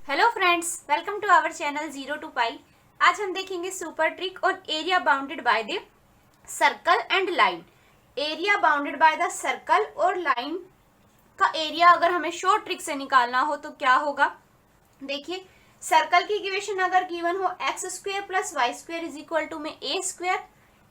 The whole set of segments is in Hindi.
Hello friends, welcome to our channel zero to pi. आज हम देखेंगे super trick on area bounded by the circle and line. Area bounded by the circle और लाइन का एरिया अगर हमें शॉर्ट ट्रिक से निकालना हो तो क्या होगा। देखिए, सर्कल की इक्वेशन अगर गिवन हो x square plus y square is equal to में ए स्क्वेयर,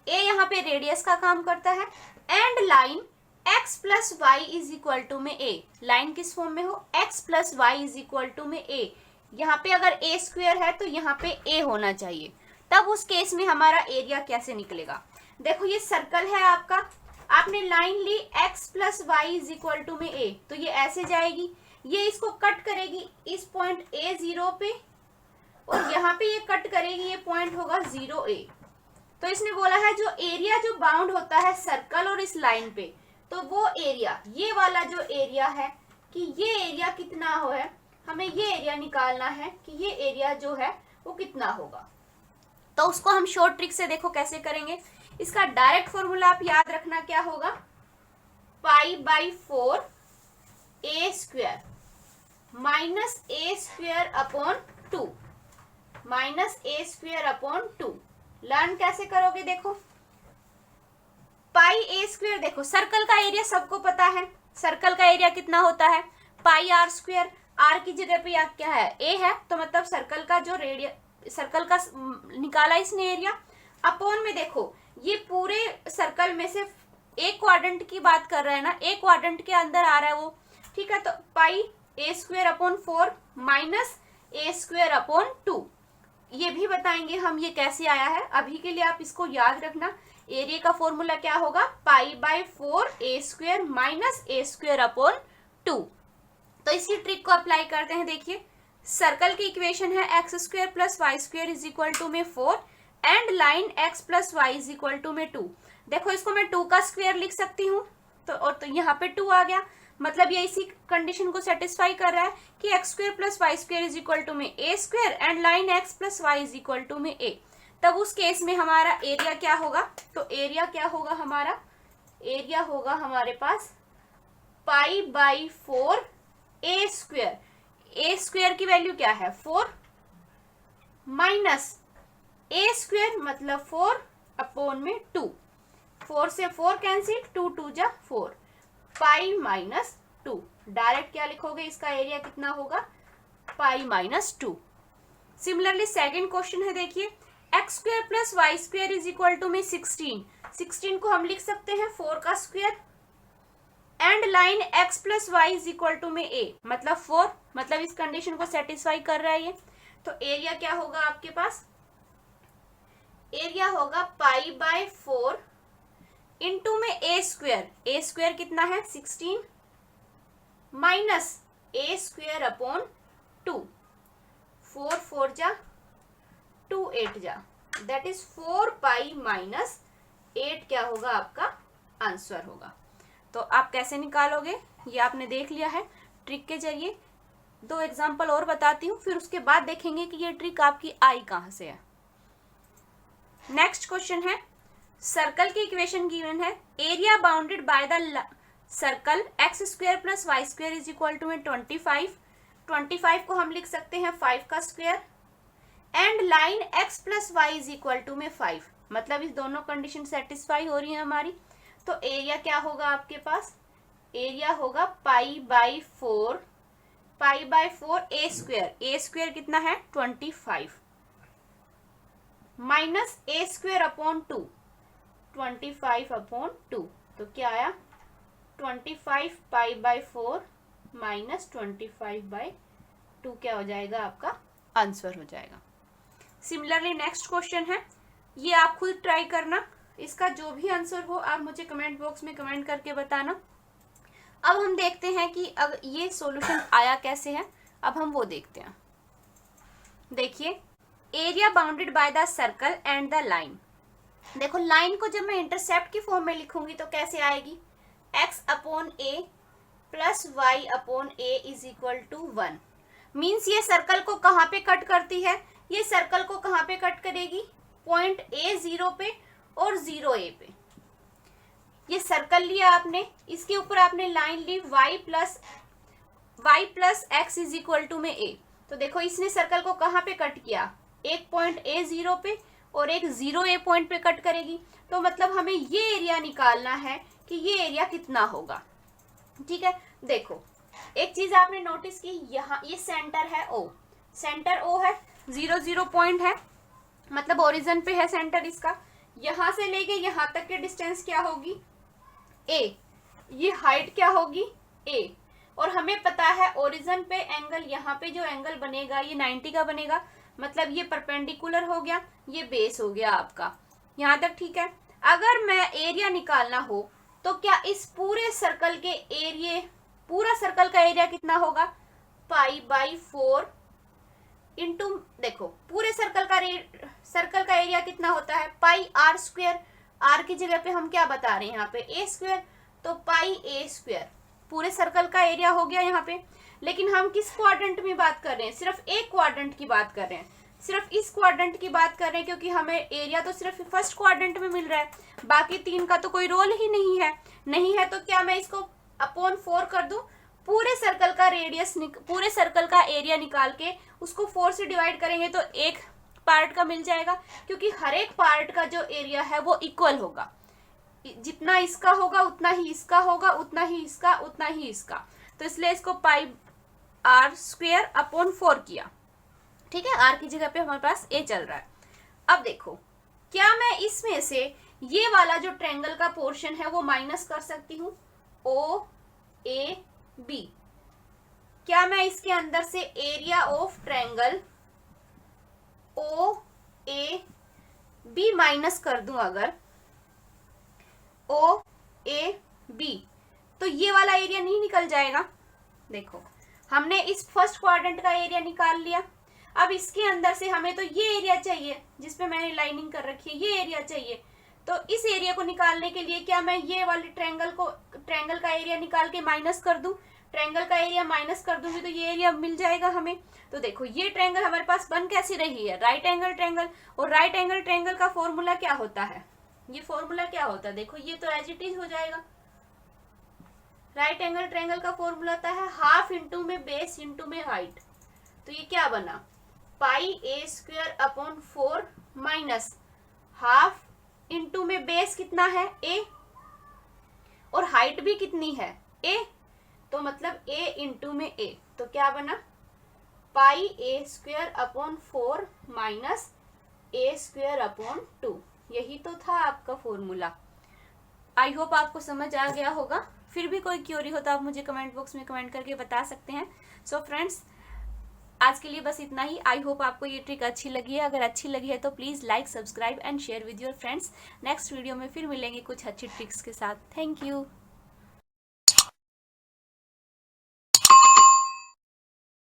ए यहाँ पे रेडियस का काम करता है, and line x plus y is equal to में a। लाइन किस फॉर्म में हो, x plus y is equal to में a। यहाँ पे अगर a स्क्वेयर है तो यहाँ पे a होना चाहिए, तब उस केस में हमारा एरिया कैसे निकलेगा। देखो, ये सर्कल है आपका, आपने लाइन ली x plus y is equal to में a, तो ये ऐसे जाएगी, ये इसको कट करेगी इस पॉइंट a0 पे, और यहाँ पे ये कट करेगी, ये पॉइंट होगा 0a। तो इसने बोला है जो एरिया जो बाउंड होता है सर्कल और इस लाइन पे, तो वो एरिया, ये वाला जो एरिया है कि ये एरिया कितना हो है, हमें ये एरिया निकालना है कि ये एरिया जो है वो कितना होगा। तो उसको हम शॉर्ट ट्रिक से देखो कैसे करेंगे। इसका डायरेक्ट फॉर्मूला आप याद रखना क्या होगा, पाई by 4 a square minus A square upon 2, minus A square upon 2। Learn कैसे करोगे, देखो पाई ए स्क्वेयर, देखो सर्कल का एरिया सबको पता है, सर्कल का एरिया कितना होता है पाई आर स्क्वेयर। आर की जगह पे या क्या है, ए है, तो मतलब सर्कल का जो रेडियस, सर्कल का निकाला इसने एरिया, अपॉन में देखो ये पूरे सर्कल में से एक क्वाड्रेंट की बात कर रहे हैं ना, एक क्वाड्रेंट के अंदर आ रहा है वो, ठीक है। तो पाई ए स्क्वेयर अपॉन 4 माइनस ए स्क्वेयर अपॉन 2, ये भी बताएंगे हम ये कैसे आया है। अभी के लिए आप इसको याद रखना, एरिया का फॉर्मूला क्या होगा, पाई by 4 a square minus A square upon 2। तो इसी ट्रिक को अप्लाई करते हैं। देखिए, सर्कल की इक्वेशन है x square plus y square is equal to में 4 and line x plus y is equal to में 2। देखो, इसको मैं 2 का स्क्वेयर लिख सकती हूँ, तो यहाँ पे 2 आ गया, मतलब ये इसी कंडीशन को सेटिस्फाई कर रहा है कि x square plus y square is equal to में a square and line x plus y is equal to में ए। तब उस केस में हमारा एरिया क्या होगा, तो एरिया क्या होगा हमारा, एरिया होगा हमारे पास pi by 4 a square. A square की वैल्यू क्या है 4 माइनस ए स्क्वेयर मतलब 4 अपॉन में 2, 4 से 4 कैंसिल, 2 2 जा 4, पाई माइनस 2। डायरेक्ट क्या लिखोगे, इसका एरिया कितना होगा pi minus 2। Similarly second question है, देखिए x square plus y square is equal to में 16 को हम लिख सकते हैं 4 का square, and line x plus y is equal to में a, मतलब 4, मतलब इस कंडीशन को सेटिस्फाई कर रहा है ये। तो एरिया क्या होगा आपके पास, एरिया होगा पाई बाय 4 इंटू में a स्क्वेयर, a स्क्वेयर कितना है 16 माइनस a स्क्वेयर अपॉन 2, 4 4 जा 2 8 जा, दैट इज 4 पाई माइनस 8 क्या होगा आपका आंसर होगा। तो आप कैसे निकालोगे ये आपने देख लिया है ट्रिक के जरिए। 2 एग्जांपल और बताती हूँ, फिर उसके बाद देखेंगे कि ये ट्रिक आपकी आई कहाँ से है। नेक्स्ट क्वेश्चन है, सर्कल की इक्वेशन गिवन है, area bounded by the circle x square plus y square is equal to में 25 को हम लिख सकते हैं 5 का square, and line x plus y is equal to में 5, मतलब इस दोनों कंडीशन सेटिस्फाई हो रही है हमारी। तो एरिया क्या होगा आपके पास, एरिया होगा पाई बाई 4 ए स्क्वेयर कितना है 25 माइनस ए स्क्वेयर अपॉन 2, 25 अपॉन 2, तो क्या आया 25 पाई बाई 4 माइनस 25 बाई 2 क्या हो जाएगा आपका आंसर हो जाएगा। सिमिलरली नेक्स्ट क्वेश्चन है, ये आप खुद ट्राई करना, इसका जो भी आंसर हो आप मुझे कमेंट बॉक्स में कमेंट करके बताना। अब हम देखते हैं कि अब ये सॉल्यूशन आया कैसे है, अब हम वो देखते हैं। देखिए, area bounded by the circle and the line. देखो, लाइन को जब मैं इंटरसेप्ट की फॉर्म में लिखूंगी तो कैसे आएगी, x upon a plus y upon a is equal to 1। Means ये सर्कल को कहाँ पे कट करती है, ये सर्कल को कहाँ पे कट करेगी, पॉइंट A0 पे और 0a पे। ये सर्कल लिया आपने, इसके ऊपर आपने लाइन ली y plus x is equal to में a, तो देखो इसने सर्कल को कहाँ पे कट किया, एक पॉइंट A0 पे और एक 0A पॉइंट पे कट करेगी। तो मतलब हमें ये एरिया निकालना है कि ये एरिया कितना होगा। ठीक है, देखो एक चीज आपने नोटिस की, यहाँ ये सेंटर है O, सेंटर O है, 0 पॉइंट है, मतलब ओरिजिन पे है सेंटर इसका। यहां से लेके यहां तक के डिस्टेंस क्या होगी, A। ये हाइट क्या होगी, A। और हमें पता है ओरिजिन पे एंगल, यहाँ पे जो एंगल बनेगा ये 90 का बनेगा, मतलब ये परपेंडिकुलर हो गया, ये बेस हो गया आपका, यहाँ तक ठीक है। अगर मैं एरिया निकालना हो तो क्या इस पूरे सर्कल के एरिया, पूरा सर्कल का एरिया कितना होगा, π/4 इंटू, देखो पूरे सर्कल का एरिया कितना होता है, πr²। r की जगह पे हम क्या बता रहे हैं यहाँ पे a², तो πa², पूरे सर्कल का एरिया हो गया यहाँ पे। लेकिन हम किस क्वाड्रेंट में बात कर रहे हैं, सिर्फ एक क्वाड्रेंट की बात कर रहे हैं, सिर्फ इस क्वाड्रेंट की बात कर रहे हैं, क्योंकि हमें एरिया तो सिर्फ फर्स्ट क्वाड्रेंट में मिल रहा है, बाकी 3 का तो कोई रोल ही नहीं है। तो क्या मैं इसको अपॉन 4 कर दूं, पूरे सर्कल का रेडियस, पूरे सर्कल का एरिया निकाल के उसको 4 से डिवाइड करेंगे तो एक पार्ट का मिल जाएगा, क्योंकि हर एक पार्ट का जो एरिया है वो इक्वल होगा, जितना इसका होगा उतना ही इसका होगा, उतना ही इसका, उतना ही इसका। तो इसलिए इसको πr²/4 किया। ठीक है, r की जगह पे हमारे पास a चल रहा है। अब देखो क्या मैं इसमें से ये वाला जो ट्रायंगल का पोर्शन है वो माइनस कर सकती हूँ, OAB। क्या मैं इसके अंदर से area of triangle OAB minus कर दूं, अगर OAB, तो ये वाला एरिया नहीं निकल जाएगा। देखो हमने इस फर्स्ट क्वाड्रेंट का एरिया निकाल लिया, अब इसके अंदर से हमें तो ये एरिया चाहिए जिसपे मैंने लाइनिंग कर रखी है, ये एरिया चाहिए। तो इस एरिया को निकालने के लिए क्या मैं ये वाले ट्रायंगल का एरिया निकाल के माइनस कर दूं, ट्रायंगल का एरिया माइनस कर दूंगी तो ये एरिया मिल जाएगा हमें। तो देखो ये ट्रायंगल हमारे पास बन कैसी रही है, राइट एंगल ट्रायंगल। और राइट एंगल ट्रायंगल का फॉर्मूला क्या होता है, ये फॉर्मूला क्या होता है, देखो ये तो एज इट इज हो जाएगा। राइट एंगल ट्रायंगल का फॉर्मूला होता है हाफ इंटू में बेस इंटू में हाइट। तो ये क्या बना, πa²/4 माइनस हाफ इंटू में बेस कितना है a, और हाइट भी कितनी है a, तो मतलब a इंटू में a। तो क्या बना, πa²/4 माइनस a²/2। यही तो था आपका फॉर्मूला। आई होप आपको समझ आ गया होगा। फिर भी कोई क्यूरी हो तो आप मुझे कमेंट बॉक्स में कमेंट करके बता सकते हैं। सो फ्रेंड्स, आज के लिए बस इतना ही। आई होप आपको ये ट्रिक अच्छी लगी है। अगर अच्छी लगी है तो please like, subscribe and share with your friends. Next video में फिर मिलेंगे कुछ अच्छी ट्रिक्स के साथ। Thank you.